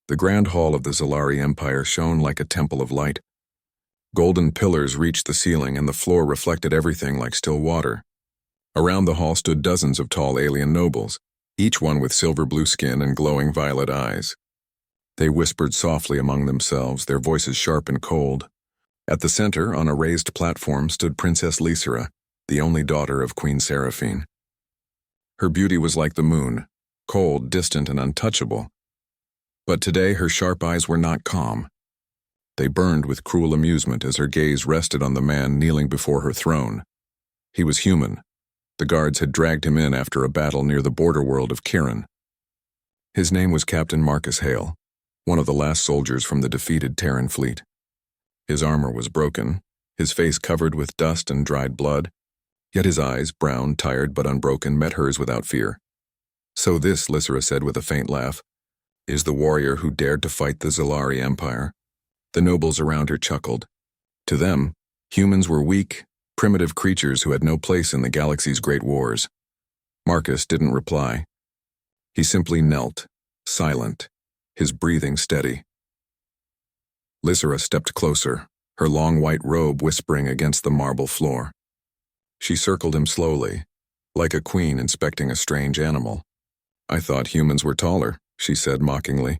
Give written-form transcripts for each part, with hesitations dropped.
The grand hall of the Zalari Empire shone like a temple of light. Golden pillars reached the ceiling, and the floor reflected everything like still water. Around the hall stood dozens of tall alien nobles, each one with silver-blue skin and glowing violet eyes. They whispered softly among themselves, their voices sharp and cold. At the center, on a raised platform, stood Princess Lysera, the only daughter of Queen Seraphine. Her beauty was like the moon, cold, distant, and untouchable. But today her sharp eyes were not calm. They burned with cruel amusement as her gaze rested on the man kneeling before her throne. He was human. The guards had dragged him in after a battle near the border world of Kirin. His name was Captain Marcus Hale, one of the last soldiers from the defeated Terran fleet. His armor was broken, his face covered with dust and dried blood, yet his eyes, brown, tired but unbroken, met hers without fear. "So this," Lysera said with a faint laugh, "is the warrior who dared to fight the Zalari Empire." The nobles around her chuckled. To them, humans were weak, primitive creatures who had no place in the galaxy's great wars. Marcus didn't reply. He simply knelt, silent, his breathing steady. Lysera stepped closer, her long white robe whispering against the marble floor. She circled him slowly, like a queen inspecting a strange animal. "I thought humans were taller," she said mockingly,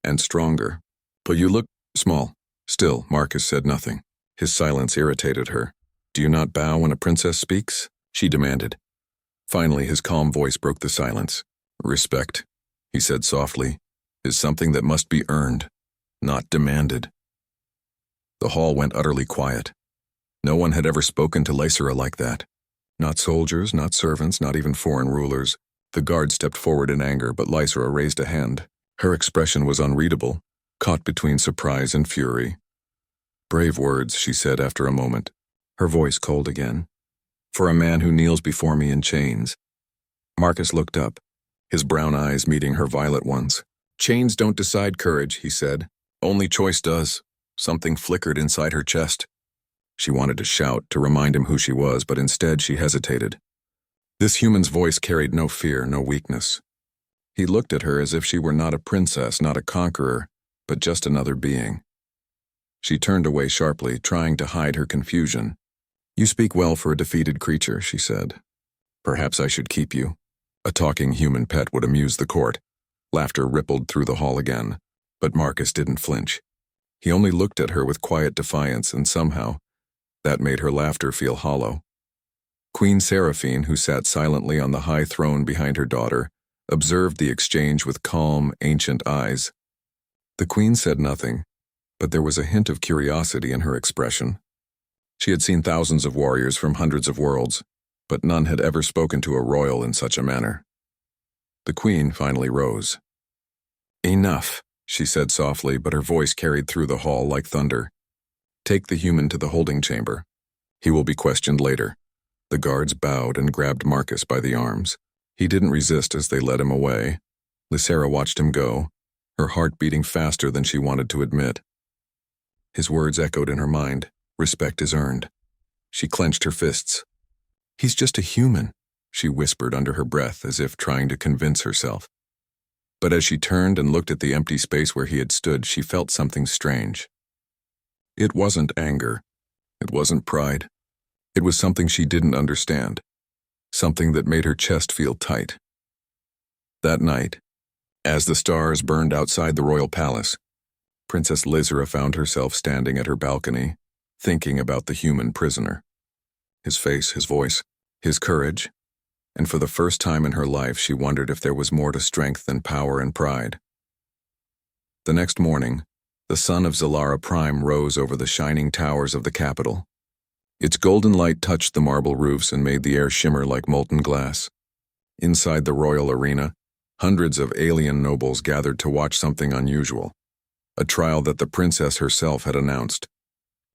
"and stronger. But you look small." Still, Marcus said nothing. His silence irritated her. "Do you not bow when a princess speaks?" she demanded. Finally, his calm voice broke the silence. "Respect," he said softly, "is something that must be earned, not demanded." The hall went utterly quiet. No one had ever spoken to Lysera like that. Not soldiers, not servants, not even foreign rulers. The guard stepped forward in anger, but Lysera raised a hand. Her expression was unreadable, caught between surprise and fury. "Brave words," she said after a moment, her voice cold again. "For a man who kneels before me in chains." Marcus looked up, his brown eyes meeting her violet ones. "Chains don't decide courage," he said. "Only choice does." Something flickered inside her chest. She wanted to shout, to remind him who she was, but instead she hesitated. This human's voice carried no fear, no weakness. He looked at her as if she were not a princess, not a conqueror, but just another being. She turned away sharply, trying to hide her confusion. "You speak well for a defeated creature," she said. "Perhaps I should keep you." A talking human pet would amuse the court. Laughter rippled through the hall again, but Marcus didn't flinch. He only looked at her with quiet defiance, and somehow, that made her laughter feel hollow. Queen Seraphine, who sat silently on the high throne behind her daughter, observed the exchange with calm, ancient eyes. The queen said nothing, but there was a hint of curiosity in her expression. She had seen thousands of warriors from hundreds of worlds, but none had ever spoken to a royal in such a manner. The queen finally rose. "Enough," she said softly, but her voice carried through the hall like thunder. "Take the human to the holding chamber. He will be questioned later." The guards bowed and grabbed Marcus by the arms. He didn't resist as they led him away. Lysera watched him go, her heart beating faster than she wanted to admit. His words echoed in her mind. "Respect is earned." She clenched her fists. "He's just a human," she whispered under her breath, as if trying to convince herself. But as she turned and looked at the empty space where he had stood, she felt something strange. It wasn't anger. It wasn't pride. It was something she didn't understand. Something that made her chest feel tight. That night, as the stars burned outside the royal palace, Princess Lysera found herself standing at her balcony, thinking about the human prisoner. His face, his voice, his courage, and for the first time in her life she wondered if there was more to strength than power and pride. The next morning, the sun of Zalara Prime rose over the shining towers of the capital. Its golden light touched the marble roofs and made the air shimmer like molten glass. Inside the royal arena, hundreds of alien nobles gathered to watch something unusual, a trial that the princess herself had announced.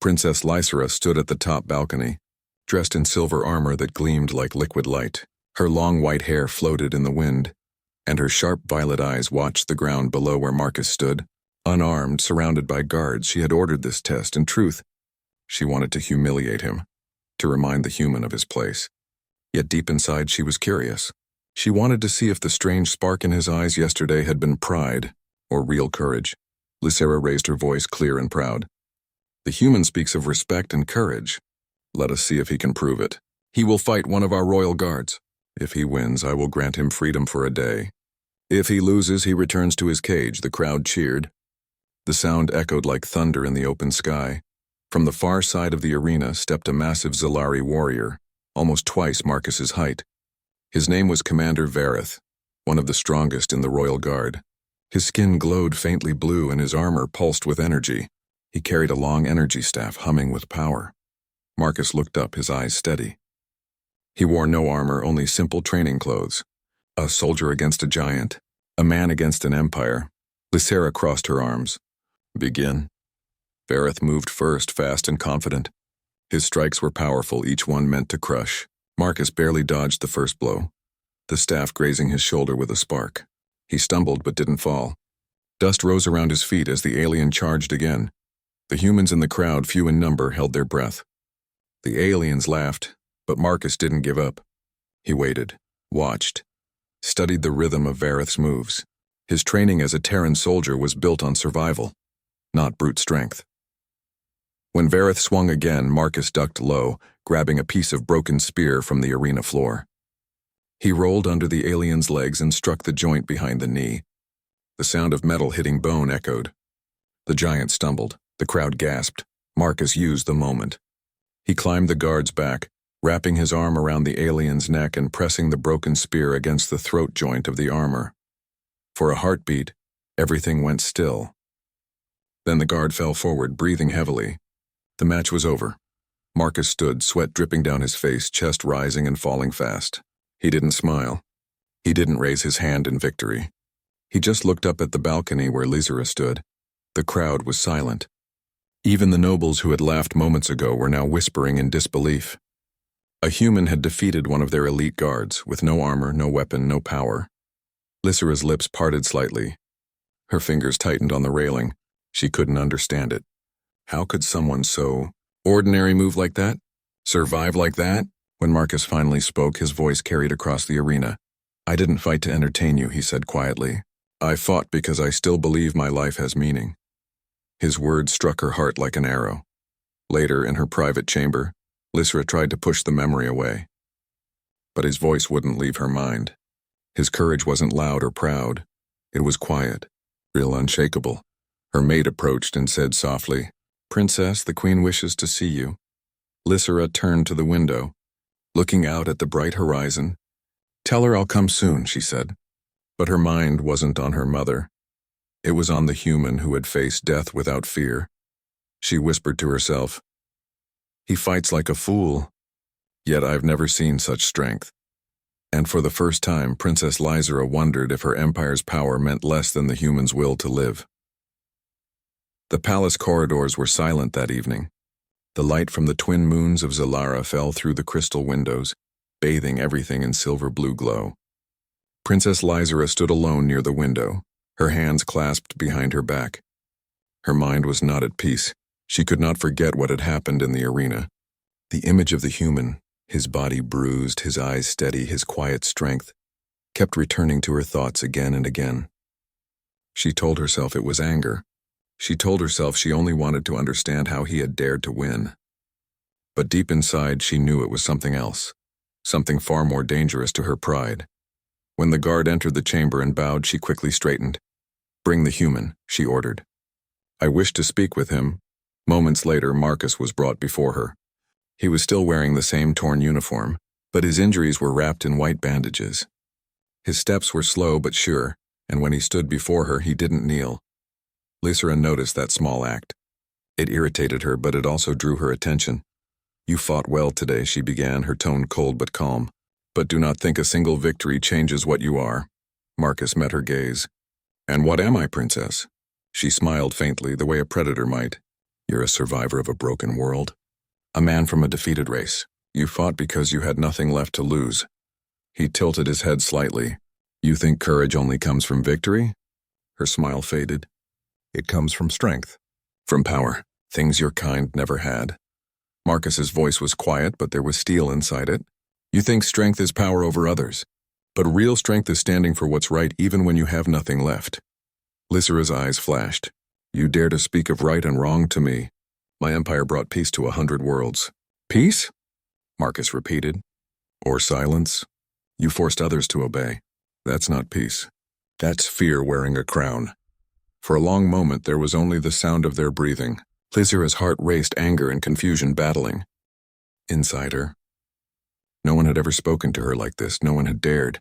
Princess Lysera stood at the top balcony, dressed in silver armor that gleamed like liquid light. Her long white hair floated in the wind, and her sharp violet eyes watched the ground below where Marcus stood. Unarmed, surrounded by guards, she had ordered this test. In truth, she wanted to humiliate him, to remind the human of his place. Yet deep inside she was curious. She wanted to see if the strange spark in his eyes yesterday had been pride, or real courage. Lysera raised her voice clear and proud. The human speaks of respect and courage. Let us see if he can prove it. He will fight one of our royal guards. If he wins, I will grant him freedom for a day. If he loses, he returns to his cage. The crowd cheered. The sound echoed like thunder in the open sky. From the far side of the arena stepped a massive Zalari warrior, almost twice Marcus's height. His name was Commander Vareth, one of the strongest in the royal guard. His skin glowed faintly blue and his armor pulsed with energy. He carried a long energy staff humming with power. Marcus looked up, his eyes steady. He wore no armor, only simple training clothes. A soldier against a giant, a man against an empire. Lysera crossed her arms. Begin. Vareth moved first, fast and confident. His strikes were powerful, each one meant to crush. Marcus barely dodged the first blow, the staff grazing his shoulder with a spark. He stumbled but didn't fall. Dust rose around his feet as the alien charged again. The humans in the crowd, few in number, held their breath. The aliens laughed, but Marcus didn't give up. He waited, watched, studied the rhythm of Vareth's moves. His training as a Terran soldier was built on survival, not brute strength. When Vareth swung again, Marcus ducked low, grabbing a piece of broken spear from the arena floor. He rolled under the alien's legs and struck the joint behind the knee. The sound of metal hitting bone echoed. The giant stumbled. The crowd gasped. Marcus used the moment. He climbed the guard's back, wrapping his arm around the alien's neck and pressing the broken spear against the throat joint of the armor. For a heartbeat, everything went still. Then the guard fell forward, breathing heavily. The match was over. Marcus stood, sweat dripping down his face, chest rising and falling fast. He didn't smile. He didn't raise his hand in victory. He just looked up at the balcony where Lysera stood. The crowd was silent. Even the nobles who had laughed moments ago were now whispering in disbelief. A human had defeated one of their elite guards, with no armor, no weapon, no power. Lysera's lips parted slightly. Her fingers tightened on the railing. She couldn't understand it. How could someone so ordinary move like that? Survive like that? When Marcus finally spoke, his voice carried across the arena. I didn't fight to entertain you, he said quietly. I fought because I still believe my life has meaning. His words struck her heart like an arrow. Later, in her private chamber, Lysera tried to push the memory away. But his voice wouldn't leave her mind. His courage wasn't loud or proud. It was quiet, real unshakable. Her maid approached and said softly, Princess, the queen wishes to see you. Lysera turned to the window, looking out at the bright horizon. Tell her I'll come soon, she said. But her mind wasn't on her mother. It was on the human who had faced death without fear. She whispered to herself, He fights like a fool, yet I've never seen such strength. And for the first time, Princess Lysera wondered if her empire's power meant less than the human's will to live. The palace corridors were silent that evening. The light from the twin moons of Zalara fell through the crystal windows, bathing everything in silver-blue glow. Princess Lysera stood alone near the window, her hands clasped behind her back. Her mind was not at peace. She could not forget what had happened in the arena. The image of the human, his body bruised, his eyes steady, his quiet strength, kept returning to her thoughts again and again. She told herself it was anger. She told herself she only wanted to understand how he had dared to win. But deep inside, she knew it was something else, something far more dangerous to her pride. When the guard entered the chamber and bowed, she quickly straightened. Bring the human, she ordered. I wish to speak with him. Moments later, Marcus was brought before her. He was still wearing the same torn uniform, but his injuries were wrapped in white bandages. His steps were slow but sure, and when he stood before her, he didn't kneel. Lysera noticed that small act. It irritated her, but it also drew her attention. You fought well today, she began, her tone cold but calm. But do not think a single victory changes what you are. Marcus met her gaze. And what am I, princess? She smiled faintly, the way a predator might. You're a survivor of a broken world. A man from a defeated race. You fought because you had nothing left to lose. He tilted his head slightly. You think courage only comes from victory? Her smile faded. It comes from strength. From power. Things your kind never had. Marcus's voice was quiet, but there was steel inside it. You think strength is power over others. But real strength is standing for what's right even when you have nothing left. Lysira's eyes flashed. You dare to speak of right and wrong to me. My empire brought peace to 100 worlds. Peace? Marcus repeated. Or silence? You forced others to obey. That's not peace. That's fear wearing a crown. For a long moment there was only the sound of their breathing. Lysira's heart raced, anger and confusion battling. Inside her. No one had ever spoken to her like this, no one had dared.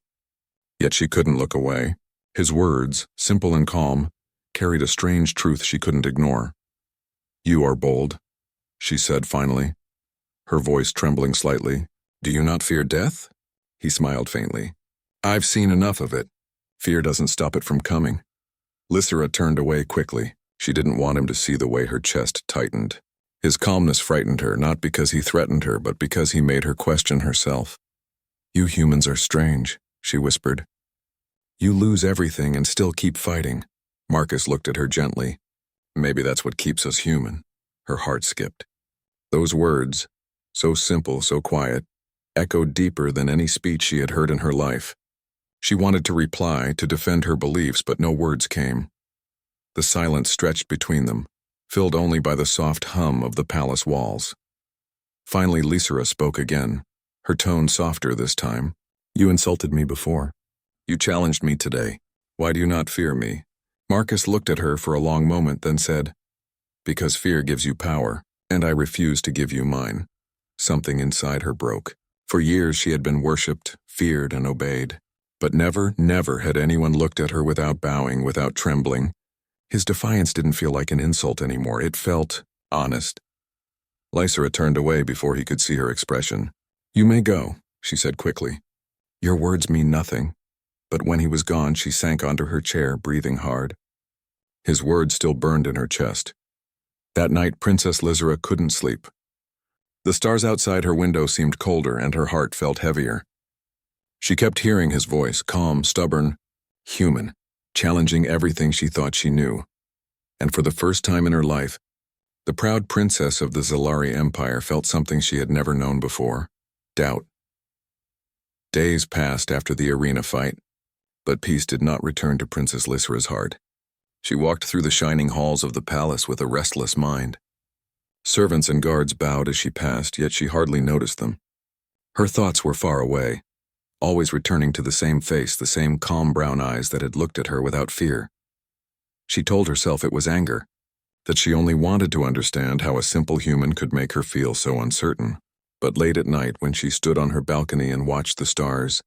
Yet she couldn't look away. His words, simple and calm, carried a strange truth she couldn't ignore. You are bold, she said finally, her voice trembling slightly. Do you not fear death? He smiled faintly. I've seen enough of it. Fear doesn't stop it from coming. Lysira turned away quickly. She didn't want him to see the way her chest tightened. His calmness frightened her, not because he threatened her, but because he made her question herself. You humans are strange, she whispered. You lose everything and still keep fighting. Marcus looked at her gently. Maybe that's what keeps us human. Her heart skipped. Those words, so simple, so quiet, echoed deeper than any speech she had heard in her life. She wanted to reply, to defend her beliefs, but no words came. The silence stretched between them, filled only by the soft hum of the palace walls. Finally, Lysira spoke again, her tone softer this time. You insulted me before. You challenged me today. Why do you not fear me? Marcus looked at her for a long moment, then said, Because fear gives you power, and I refuse to give you mine. Something inside her broke. For years she had been worshipped, feared, and obeyed. But never, never had anyone looked at her without bowing, without trembling. His defiance didn't feel like an insult anymore. It felt honest. Lysira turned away before he could see her expression. You may go, she said quickly. Your words mean nothing. But when he was gone, she sank onto her chair, breathing hard. His words still burned in her chest. That night, Princess Lysira couldn't sleep. The stars outside her window seemed colder, and her heart felt heavier. She kept hearing his voice, calm, stubborn, human, challenging everything she thought she knew. And for the first time in her life, the proud princess of the Zalari Empire felt something she had never known before: doubt. Days passed after the arena fight, but peace did not return to Princess Lysira's heart. She walked through the shining halls of the palace with a restless mind. Servants and guards bowed as she passed, yet she hardly noticed them. Her thoughts were far away, always returning to the same face, the same calm brown eyes that had looked at her without fear. She told herself it was anger, that she only wanted to understand how a simple human could make her feel so uncertain. But late at night, when she stood on her balcony and watched the stars,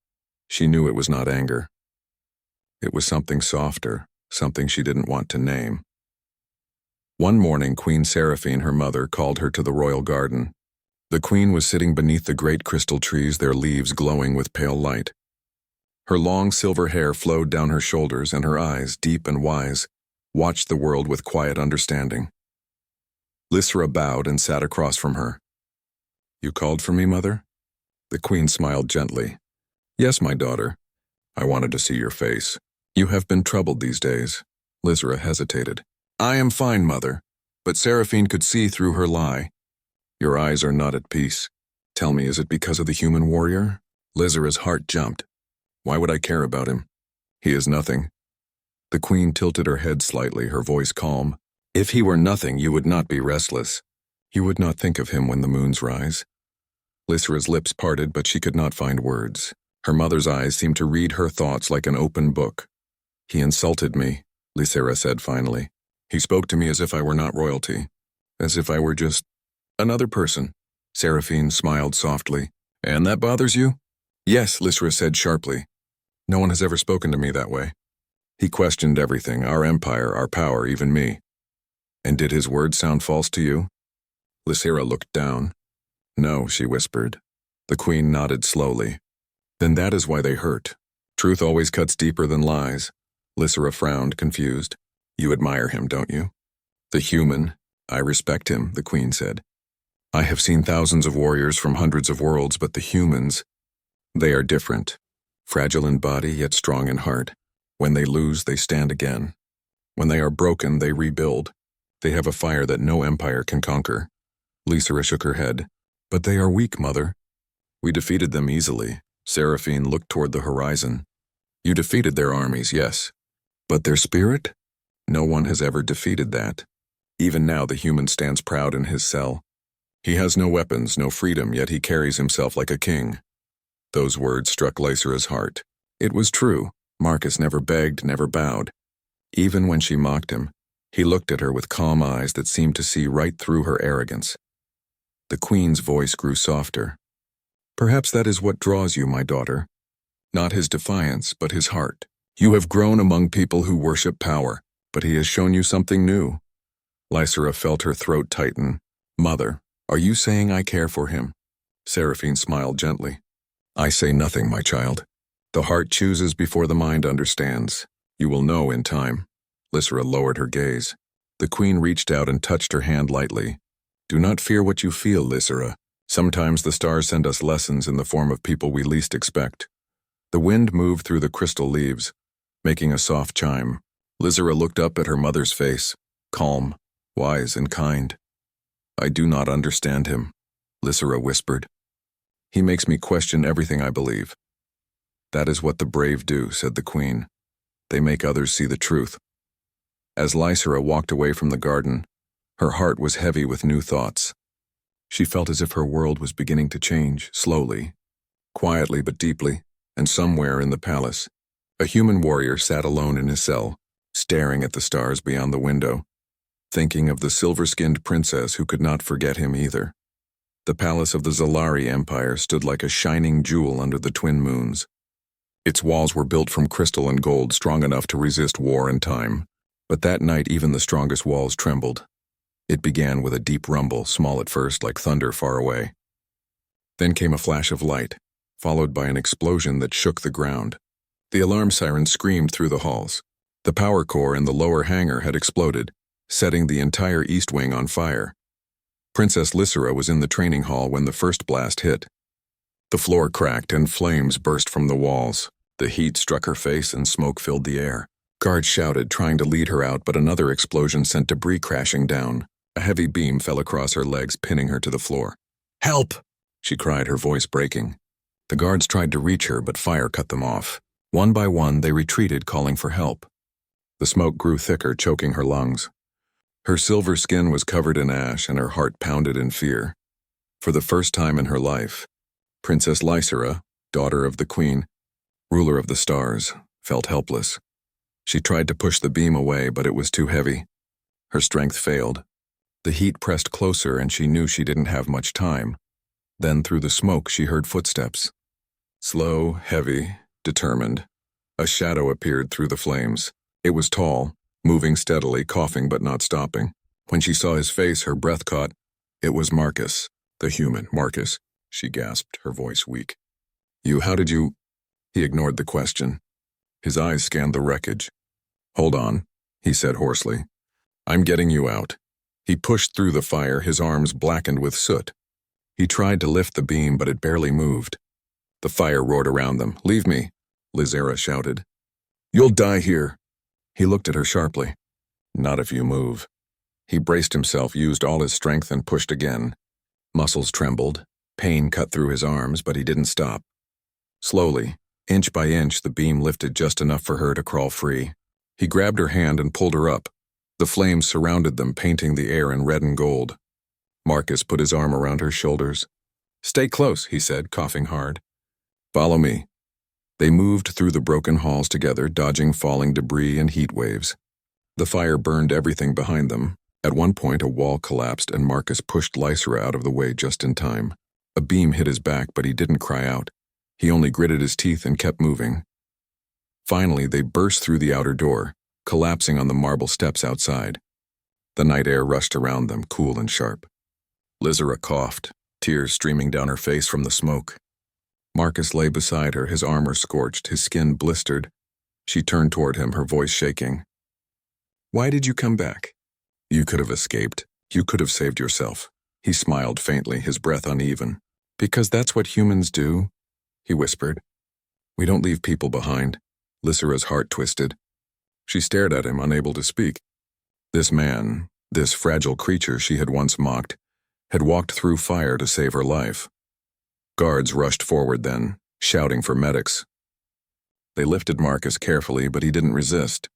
she knew it was not anger. It was something softer, something she didn't want to name. One morning, Queen Seraphine, her mother, called her to the royal garden. The queen was sitting beneath the great crystal trees, their leaves glowing with pale light. Her long silver hair flowed down her shoulders, and her eyes, deep and wise, watched the world with quiet understanding. Lysira bowed and sat across from her. You called for me, mother? The queen smiled gently. Yes, my daughter. I wanted to see your face. You have been troubled these days. Lysira hesitated. I am fine, mother, but Seraphine could see through her lie. Your eyes are not at peace. Tell me, is it because of the human warrior? Lysira's heart jumped. Why would I care about him? He is nothing. The queen tilted her head slightly, her voice calm. If he were nothing, you would not be restless. You would not think of him when the moons rise. Lysira's lips parted, but she could not find words. Her mother's eyes seemed to read her thoughts like an open book. He insulted me, Lysira said finally. He spoke to me as if I were not royalty, as if I were just another person. Seraphine smiled softly. And that bothers you? Yes, Lysira said sharply. No one has ever spoken to me that way. He questioned everything, our empire, our power, even me. And did his words sound false to you? Lysira looked down. No, she whispered. The queen nodded slowly. Then that is why they hurt. Truth always cuts deeper than lies. Lysira frowned, confused. You admire him, don't you? The human. I respect him, the queen said. I have seen thousands of warriors from hundreds of worlds, but the humans, they are different. Fragile in body, yet strong in heart. When they lose, they stand again. When they are broken, they rebuild. They have a fire that no empire can conquer. Lysira shook her head. But they are weak, mother. We defeated them easily. Seraphine looked toward the horizon. You defeated their armies, yes. But their spirit? No one has ever defeated that. Even now the human stands proud in his cell. He has no weapons, no freedom, yet he carries himself like a king. Those words struck Lysera's heart. It was true. Marcus never begged, never bowed. Even when she mocked him, he looked at her with calm eyes that seemed to see right through her arrogance. The queen's voice grew softer. Perhaps that is what draws you, my daughter. Not his defiance, but his heart. You have grown among people who worship power, but he has shown you something new. Lysera felt her throat tighten. Mother, are you saying I care for him? Seraphine smiled gently. I say nothing, my child. The heart chooses before the mind understands. You will know in time. Lysera lowered her gaze. The queen reached out and touched her hand lightly. Do not fear what you feel, Lysera. Sometimes the stars send us lessons in the form of people we least expect. The wind moved through the crystal leaves, making a soft chime. Lysera looked up at her mother's face, calm, wise, and kind. I do not understand him, Lysera whispered. He makes me question everything I believe. That is what the brave do, said the queen. They make others see the truth. As Lysera walked away from the garden, her heart was heavy with new thoughts. She felt as if her world was beginning to change, slowly, quietly but deeply, and somewhere in the palace, a human warrior sat alone in his cell, staring at the stars beyond the window, thinking of the silver-skinned princess who could not forget him either. The palace of the Zalari Empire stood like a shining jewel under the twin moons. Its walls were built from crystal and gold strong enough to resist war and time, but that night even the strongest walls trembled. It began with a deep rumble, small at first, like thunder far away. Then came a flash of light, followed by an explosion that shook the ground. The alarm siren screamed through the halls. The power core in the lower hangar had exploded, setting the entire east wing on fire. Princess Lysera was in the training hall when the first blast hit. The floor cracked and flames burst from the walls. The heat struck her face and smoke filled the air. Guards shouted, trying to lead her out, but another explosion sent debris crashing down. A heavy beam fell across her legs, pinning her to the floor. Help! She cried, her voice breaking. The guards tried to reach her, but fire cut them off. One by one, they retreated, calling for help. The smoke grew thicker, choking her lungs. Her silver skin was covered in ash, and her heart pounded in fear. For the first time in her life, Princess Lysera, daughter of the queen, ruler of the stars, felt helpless. She tried to push the beam away, but it was too heavy. Her strength failed. The heat pressed closer, and she knew she didn't have much time. Then, through the smoke, she heard footsteps. Slow, heavy, determined. A shadow appeared through the flames. It was tall, moving steadily, coughing but not stopping. When she saw his face, her breath caught. It was Marcus, the human. Marcus, she gasped, her voice weak. How did you... He ignored the question. His eyes scanned the wreckage. Hold on, he said hoarsely. I'm getting you out. He pushed through the fire, his arms blackened with soot. He tried to lift the beam, but it barely moved. The fire roared around them. Leave me, Lysera shouted. You'll die here. He looked at her sharply. Not if you move. He braced himself, used all his strength, and pushed again. Muscles trembled. Pain cut through his arms, but he didn't stop. Slowly, inch by inch, the beam lifted just enough for her to crawl free. He grabbed her hand and pulled her up. The flames surrounded them, painting the air in red and gold. Marcus put his arm around her shoulders. Stay close, he said, coughing hard. Follow me. They moved through the broken halls together, dodging falling debris and heat waves. The fire burned everything behind them. At one point, a wall collapsed, and Marcus pushed Lysera out of the way just in time. A beam hit his back, but he didn't cry out. He only gritted his teeth and kept moving. Finally, they burst through the outer door, collapsing on the marble steps outside. The night air rushed around them, cool and sharp. Lysera coughed, tears streaming down her face from the smoke. Marcus lay beside her, his armor scorched, his skin blistered. She turned toward him, her voice shaking. Why did you come back? You could have escaped. You could have saved yourself. He smiled faintly, his breath uneven. Because that's what humans do, he whispered. We don't leave people behind. Lysera's heart twisted. She stared at him, unable to speak. This man, this fragile creature she had once mocked, had walked through fire to save her life. Guards rushed forward then, shouting for medics. They lifted Marcus carefully, but he didn't resist.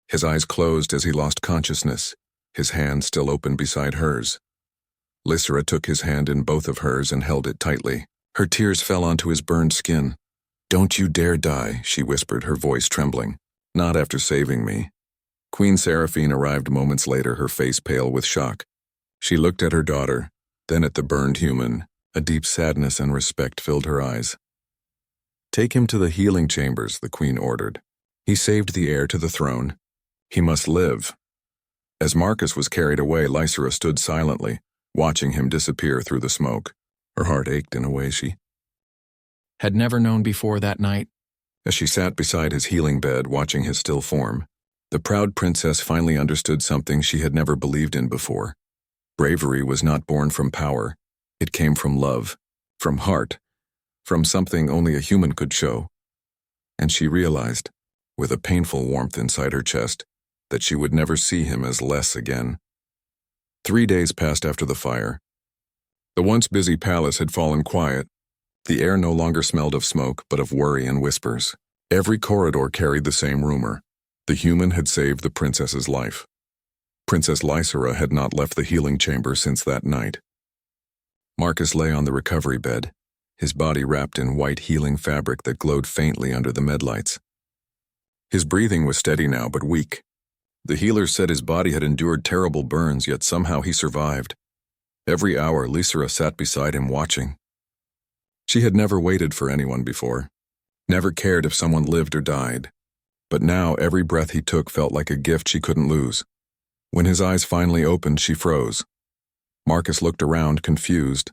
His eyes closed as he lost consciousness, his hand still open beside hers. Lysra took his hand in both of hers and held it tightly. Her tears fell onto his burned skin. "Don't you dare die," she whispered, her voice trembling. "Not after saving me." Queen Seraphine arrived moments later, her face pale with shock. She looked at her daughter, then at the burned human. A deep sadness and respect filled her eyes. "Take him to the healing chambers," the queen ordered. "He saved the heir to the throne. He must live." As Marcus was carried away, Lysra stood silently, watching him disappear through the smoke. Her heart ached in a way she had never known before that night. As she sat beside his healing bed, watching his still form, the proud princess finally understood something she had never believed in before. Bravery was not born from power. It came from love, from heart, from something only a human could show. And she realized, with a painful warmth inside her chest, that she would never see him as less again. 3 days passed after the fire. The once busy palace had fallen quiet. The air no longer smelled of smoke, but of worry and whispers. Every corridor carried the same rumor. The human had saved the princess's life. Princess Lysra had not left the healing chamber since that night. Marcus lay on the recovery bed, his body wrapped in white healing fabric that glowed faintly under the medlights. His breathing was steady now, but weak. The healers said his body had endured terrible burns, yet somehow he survived. Every hour, Lysra sat beside him watching. She had never waited for anyone before, never cared if someone lived or died. But now every breath he took felt like a gift she couldn't lose. When his eyes finally opened, she froze. Marcus looked around, confused,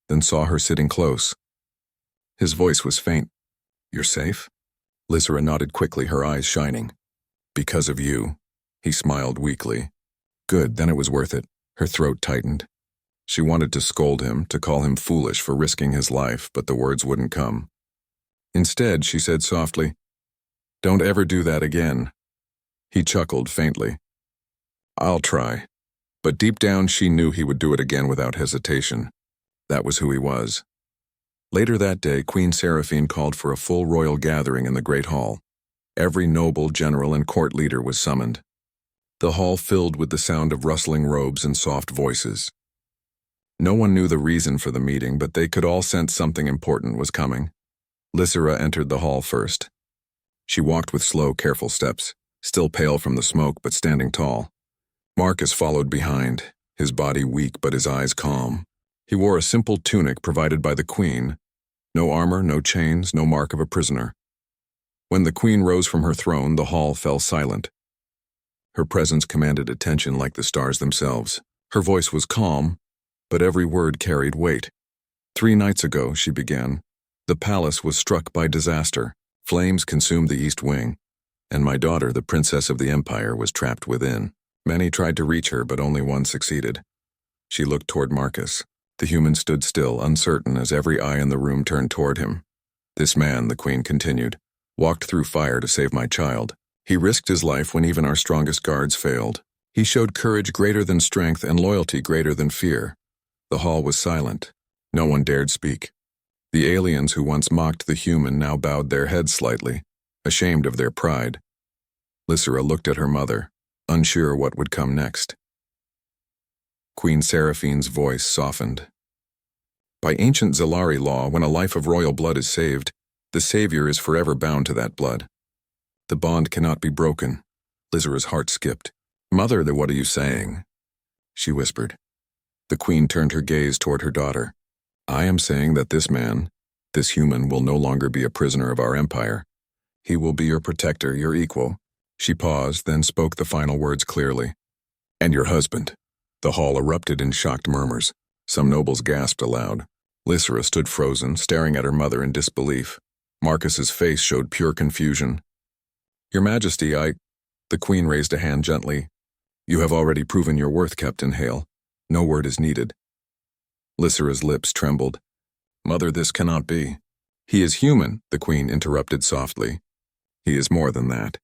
then saw her sitting close. His voice was faint. "You're safe?" Lysra nodded quickly, her eyes shining. "Because of you." He smiled weakly. "Good, then it was worth it." Her throat tightened. She wanted to scold him, to call him foolish for risking his life, but the words wouldn't come. Instead, she said softly, "Don't ever do that again." He chuckled faintly. "I'll try." But deep down, she knew he would do it again without hesitation. That was who he was. Later that day, Queen Seraphine called for a full royal gathering in the Great Hall. Every noble, general, and court leader was summoned. The hall filled with the sound of rustling robes and soft voices. No one knew the reason for the meeting, but they could all sense something important was coming. Lysra entered the hall first. She walked with slow, careful steps, still pale from the smoke but standing tall. Marcus followed behind, his body weak but his eyes calm. He wore a simple tunic provided by the queen. No armor, no chains, no mark of a prisoner. When the queen rose from her throne, the hall fell silent. Her presence commanded attention like the stars themselves. Her voice was calm, but every word carried weight. 3 nights ago, she began, the palace was struck by disaster. Flames consumed the east wing, and my daughter, the princess of the empire, was trapped within. Many tried to reach her, but only one succeeded. She looked toward Marcus. The human stood still, uncertain, as every eye in the room turned toward him. "This man," the queen continued, "walked through fire to save my child. He risked his life when even our strongest guards failed. He showed courage greater than strength and loyalty greater than fear." The hall was silent. No one dared speak. The aliens who once mocked the human now bowed their heads slightly, ashamed of their pride. Lysra looked at her mother, unsure what would come next. Queen Seraphine's voice softened. "By ancient Zalari law, when a life of royal blood is saved, the savior is forever bound to that blood. The bond cannot be broken." Lysra's heart skipped. "Mother, what are you saying?" she whispered. The queen turned her gaze toward her daughter. "I am saying that this man, this human, will no longer be a prisoner of our empire. He will be your protector, your equal." She paused, then spoke the final words clearly. "And your husband." The hall erupted in shocked murmurs. Some nobles gasped aloud. Lysra stood frozen, staring at her mother in disbelief. Marcus's face showed pure confusion. "Your Majesty, The queen raised a hand gently. "You have already proven your worth, Captain Hale. No word is needed." Lysra's lips trembled. "Mother, this cannot be." "He is human," the queen interrupted softly. "He is more than that.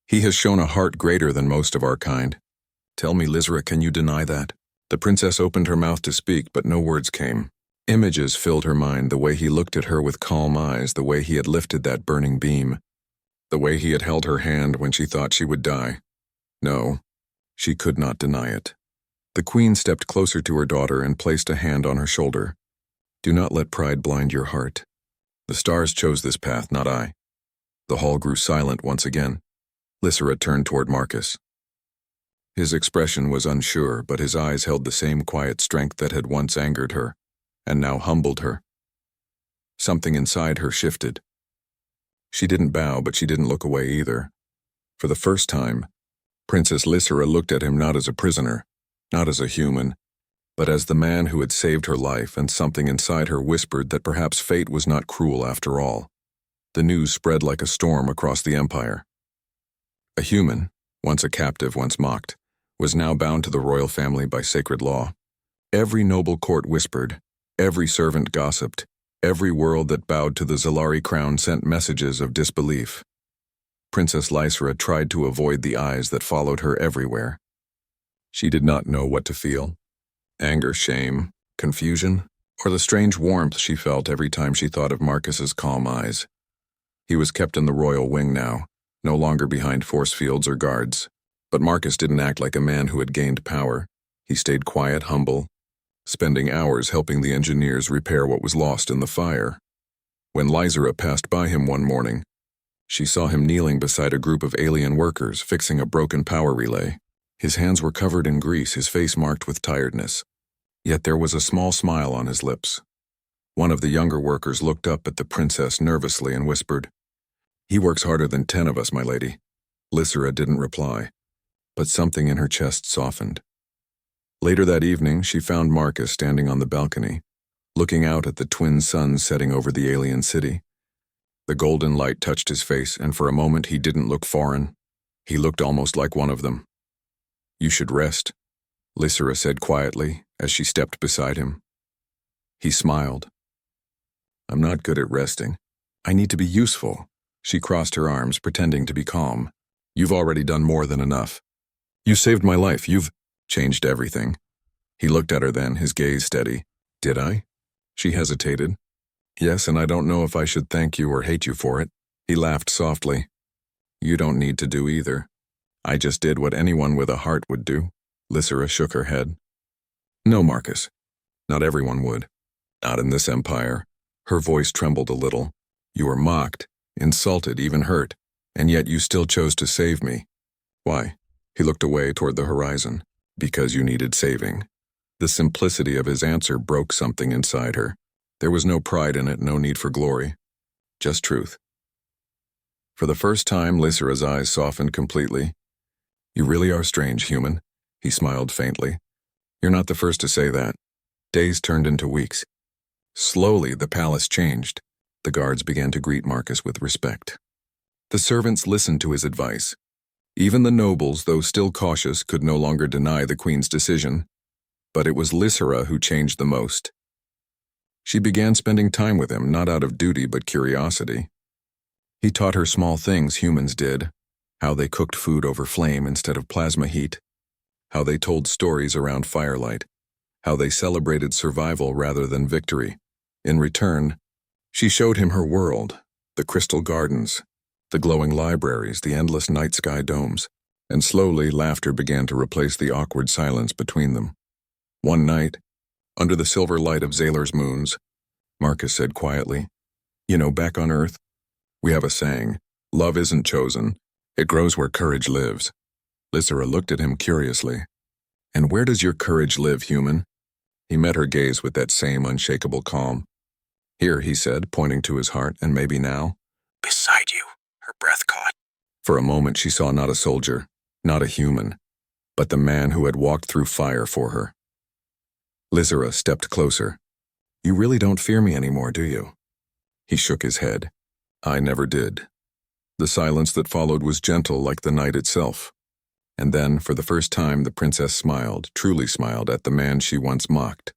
He has shown a heart greater than most of our kind." "Tell me, Lysra, can you deny that?" The princess opened her mouth to speak, but no words came. Images filled her mind, the way he looked at her with calm eyes, the way he had lifted that burning beam, the way he had held her hand when she thought she would die. No, she could not deny it. The queen stepped closer to her daughter and placed a hand on her shoulder. Do not let pride blind your heart. The stars chose this path, not I. The hall grew silent once again. Lysera turned toward Marcus. His expression was unsure, but his eyes held the same quiet strength that had once angered her, and now humbled her. Something inside her shifted. She didn't bow, but she didn't look away either. For the first time, Princess Lysera looked at him not as a prisoner, not as a human, but as the man who had saved her life, and something inside her whispered that perhaps fate was not cruel after all. The news spread like a storm across the empire. A human, once a captive, once mocked, was now bound to the royal family by sacred law. Every noble court whispered, every servant gossiped, every world that bowed to the Zalari crown sent messages of disbelief. Princess Lysera tried to avoid the eyes that followed her everywhere. She did not know what to feel. Anger, shame, confusion, or the strange warmth she felt every time she thought of Marcus's calm eyes. He was kept in the royal wing now, no longer behind force fields or guards. But Marcus didn't act like a man who had gained power. He stayed quiet, humble, spending hours helping the engineers repair what was lost in the fire. When Lysera passed by him one morning, she saw him kneeling beside a group of alien workers fixing a broken power relay. His hands were covered in grease, his face marked with tiredness. Yet there was a small smile on his lips. One of the younger workers looked up at the princess nervously and whispered, "He works harder than 10 of us, my lady." Lysera didn't reply, but something in her chest softened. Later that evening, she found Marcus standing on the balcony, looking out at the twin suns setting over the alien city. The golden light touched his face, and for a moment he didn't look foreign. He looked almost like one of them. "You should rest," Lysera said quietly as she stepped beside him. He smiled. "I'm not good at resting. I need to be useful." She crossed her arms, pretending to be calm. "You've already done more than enough. You saved my life. You've changed everything." He looked at her then, his gaze steady. "Did I?" She hesitated. "Yes, and I don't know if I should thank you or hate you for it." He laughed softly. "You don't need to do either. I just did what anyone with a heart would do." Lysera shook her head. "No, Marcus. Not everyone would. Not in this empire." Her voice trembled a little. "You were mocked, insulted, even hurt, and yet you still chose to save me. Why?" He looked away toward the horizon. "Because you needed saving." The simplicity of his answer broke something inside her. There was no pride in it, no need for glory. Just truth. For the first time, Lysera's eyes softened completely. "You really are strange, human," he smiled faintly. "You're not the first to say that." Days turned into weeks. Slowly, the palace changed. The guards began to greet Marcus with respect. The servants listened to his advice. Even the nobles, though still cautious, could no longer deny the queen's decision. But it was Lysera who changed the most. She began spending time with him, not out of duty but curiosity. He taught her small things humans did, how they cooked food over flame instead of plasma heat, how they told stories around firelight, how they celebrated survival rather than victory. In return, she showed him her world, the crystal gardens, the glowing libraries, the endless night sky domes, and slowly laughter began to replace the awkward silence between them. One night, under the silver light of Zalar's moons, Marcus said quietly, "You know, back on Earth, we have a saying, love isn't chosen, it grows where courage lives." Lysera looked at him curiously. "And where does your courage live, human?" He met her gaze with that same unshakable calm. "Here," he said, pointing to his heart, "and maybe now." "Beside you," her breath caught. For a moment she saw not a soldier, not a human, but the man who had walked through fire for her. Lysera stepped closer. "You really don't fear me anymore, do you?" He shook his head. "I never did." The silence that followed was gentle like the night itself. And then, for the first time, the princess smiled, truly smiled, at the man she once mocked.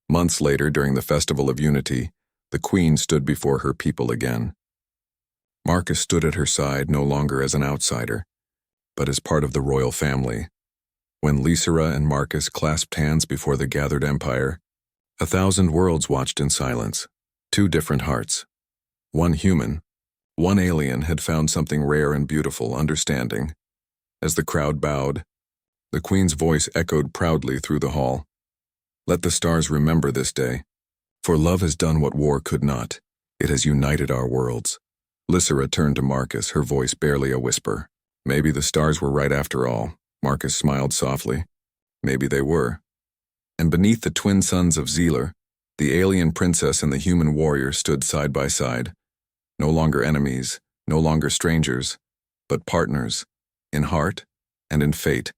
Months later, during the Festival of Unity, the queen stood before her people again. Marcus stood at her side no longer as an outsider, but as part of the royal family. When Lysera and Marcus clasped hands before the gathered empire, 1,000 worlds watched in silence. 2 different hearts. One human, one alien had found something rare and beautiful, understanding. As the crowd bowed, the Queen's voice echoed proudly through the hall. Let the stars remember this day, for love has done what war could not. It has united our worlds. Lysera turned to Marcus, her voice barely a whisper. Maybe the stars were right after all. Marcus smiled softly. Maybe they were. And beneath the twin sons of Zealer, the alien princess and the human warrior stood side by side. No longer enemies, no longer strangers, but partners, in heart and in fate.